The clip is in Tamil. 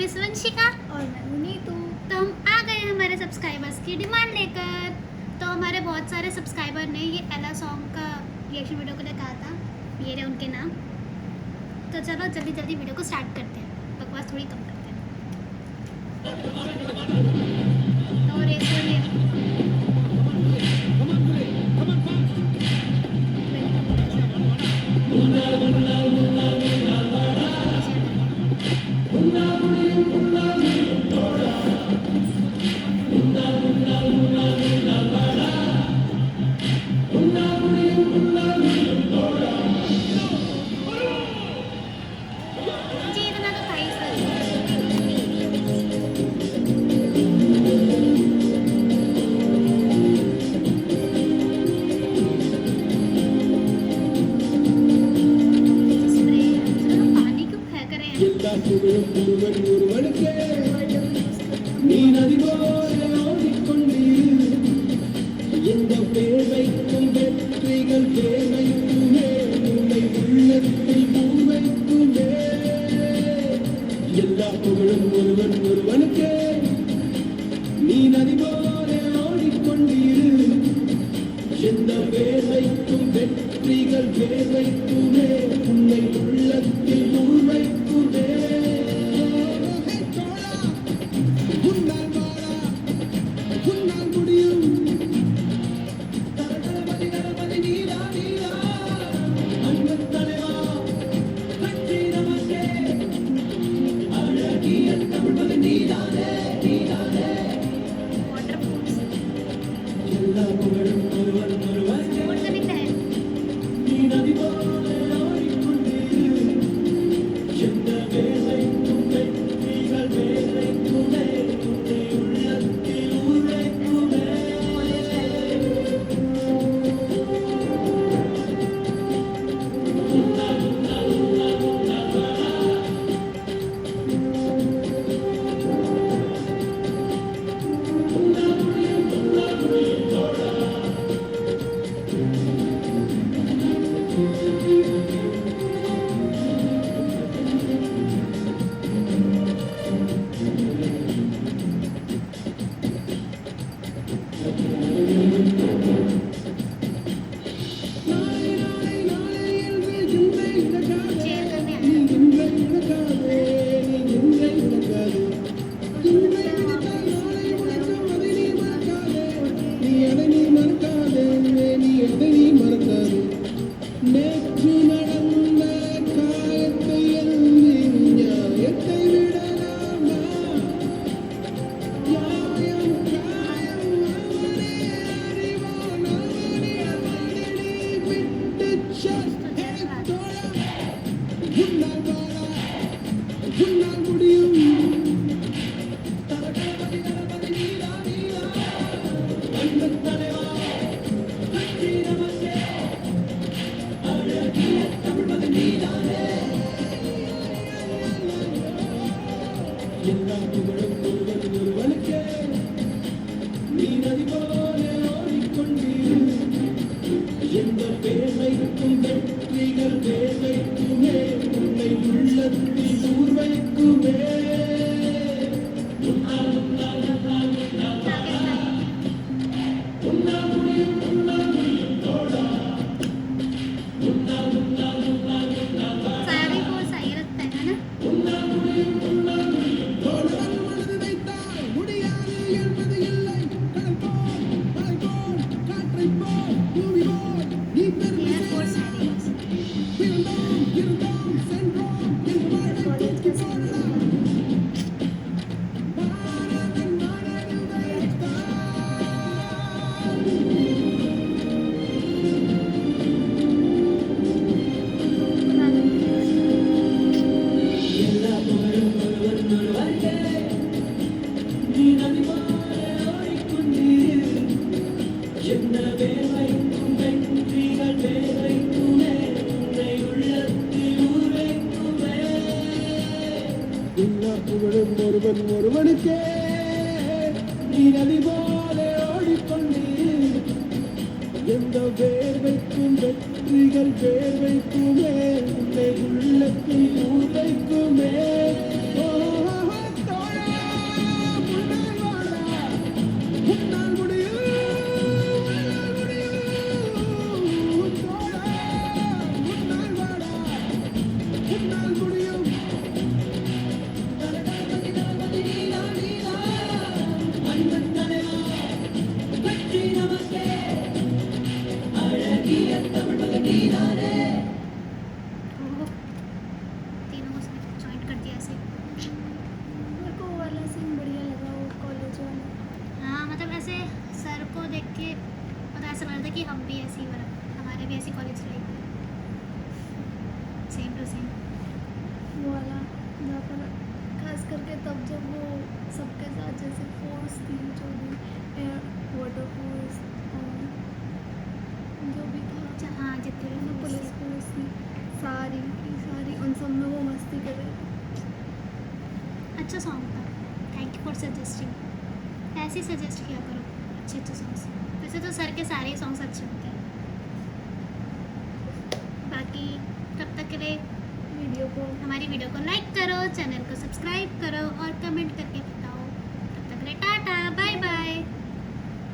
मैं सुवंशिका और मैं नीतू। तो हम आ गए हमारे सब्सक्राइबर्स की डिमांड लेकर। तो हमारे बहुत सारे सब्सक्राइबर ने ये एला सॉन्ग का रिएक्शन वीडियो को लिए कहा था, ये रहे उनके नाम। तो चलो जल्दी जल्दी वीडियो को स्टार्ट करते हैं, बकवास थोड़ी कम करते हैं। तो रेस हो रही है। जी इतना तो था ही सर। स्प्रे चलो पानी क्यों फेंक रहे हैं? எல்லா புகழும் ஒருவன் ஒருவனுக்கே நீ நதி போல ஓடிக்கொண்டிரு எந்த வேலைக்கும் வெற்றிகள் வேலைக்குமே உன்னை உள்ளத்தில் உள்வைக்குமே உன்னால் வாழா உன்னால் முடியும் தரகரபதி கரபதி நீரா நீரா அன்பு தலைவா கட்சி நமக்கே அழகிய தமிழ்மகன் நீதானே நீதானே वाटर फूड्स எல்லா புகழும் ஒருவன் ஒருவனுக்கே और सभी है। நீ நதி போல ஓடிக்கொண்டிரு எந்த வேலைக்கும் வெற்றிகள் வேலைக்குமே உன்னை உள்ளத்தில் உரைக்குமே நாளை நாளை நாளை என்று இன்றை நடக்காதே शेयर करने நீ आया। இன்றை நடக்காதே நீ இன்றை நடக்காதே இன்றை நினைத்தால் நாளை உழைக்கும் அதை நீ மறக்காதே நீ அதை நீ மறக்காதே நீ அதை நீ மறக்காதே நேற்று நடந்த காயத்தை எண்ணி நியாயத்தை விடலாமா நியாயம் காயம் அவனே அறிவான் அவனே அதை நீ விட்டுச் செல். தோழா உன்னால் வாழா உன்னால் முடியும் தரகரபதி கரபதி நீரா நீரா அன்பு தலைவா கட்சி நமக்கே அழகிய தமிழ்மகன் நீதானே எல்லா புகழும் ஒருவன் ஒருவனுக்கே நீ நதி போல ஓடிக்கொண்டிரு எந்த வேலைக்கும் வெற்றிகள் வேலைக்குமே உன்னை உள்ளத்தில் ஊர்வைக்குமே உன்னால் உன்னால் உன்னால் உன்னால் முடியும் உன்னால் முடியும் தோழா உன்னால் உன்னால் உன்னால் உன்னால் साड़ी को सही रखता है ना। உன்னால் முடியும் உன்னால் முடியும் தோழா மனது வைத்தால் முடியாது என்பது இல்லை கடல் போல் மலை போல் காற்றை போல் பூமி போல் நீ பெருமை एयरफोर्स साड़ी பிறந்தோம் இருந்தோம் சென்றோம் என் வாழ்வை தூக்கி போடலாம் பாரதன் மனது வைத்தால் எல்லா புகழும் ஒருவன் ஒருவனுக்கே நீ நதி போல ஓடிக்கொண்டிரு எந்த வேலைக்கும் வெற்றிகள் வேலைக்குமே உன்னை உள்ளத்தில் ஊரைக்குமே எல்லா புகழும் ஒருவன் ஒருவனுக்கே நீ நதி போல ஓடிக்கொண்டிரு எந்த வேர்வைக்கும் வெற்றிகள் வேர்வைக்குமே உன்னை உள்ளத்தில் ஊரைக்குமே हम भी ऐसी ही हमारे भी ऐसी कॉलेज लाइफ है, सेम टू सेम। वो वाला जहाँ पर खास करके तब जब वो सबके साथ जैसे फोर्स थी, जो भी वाटर फोर्स जो भी था, हाँ जितने भी जो पुलिस फोर्स थी, सारी की सारी उन सब में वो मस्ती कर रहे थे। अच्छा सॉन्ग था। Thank you for suggesting. ऐसे ही सजेस्ट किया करो अच्छे अच्छे सॉन्ग्स। वैसे तो सर के सारे ही सॉन्ग्स अच्छे होते हैं। बाकी तब तक के लिए हमारी वीडियो को लाइक करो, चैनल को सब्सक्राइब करो और कमेंट करके बताओ। तब तक के लिए टाटा बाय बाय।